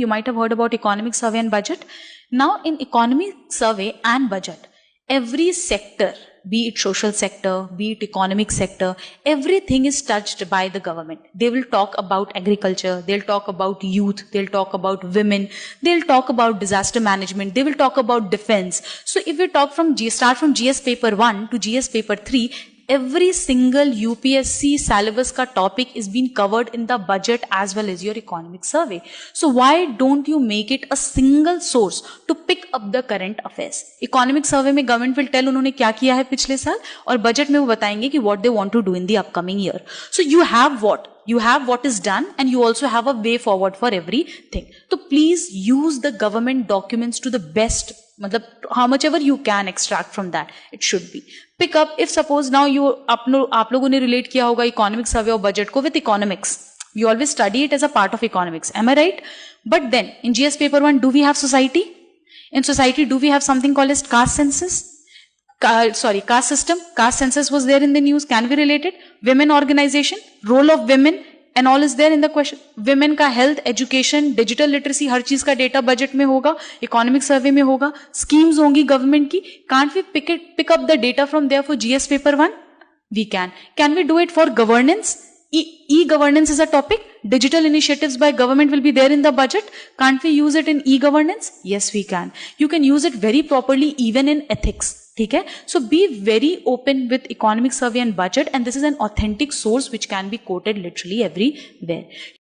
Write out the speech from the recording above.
You might have heard about economic survey and budget. Now in economic survey and budget, every sector, be it social sector, be it economic sector, everything is touched by the government. They will talk about agriculture, they'll talk about youth, they'll talk about women, they'll talk about disaster management, they will talk about defense. So if we talk start from GS paper 1 to GS paper 3, every single UPSC syllabus ka topic is being covered in the budget as well as your economic survey. So why don't you make it a single source to pick up the current affairs? Economic survey में government will tell उन्होंने क्या किया है पिछले साल, और budget में वो बताएंगे कि what they want to do in the upcoming year. So you have what is done, and you also have a way forward for everything. So please use the government documents to the best, how much ever you can extract from that, it should be. Pick up, if suppose now आप लोगों ने relate किया होगा economic survey और budget को with economics. We always study it as a part of economics. Am I right? But then in GS paper 1, do we have society? In society, do we have something called as caste census? Caste system, caste census was there in the news. Can we relate it? Women organization, role of women and all is there in the question. Women का health, education, digital literacy, हर चीज का data budget में होगा, economic survey में होगा, schemes होंगी government की. Can't we pick up the data from there for GS paper 1? We can. Can we do it for governance? E-governance is a topic. Digital initiatives by government will be there in the budget. Can't we use it in e-governance? Yes, we can. You can use it very properly even in ethics. Okay? So be very open with economic survey and budget, and this is an authentic source which can be quoted literally everywhere.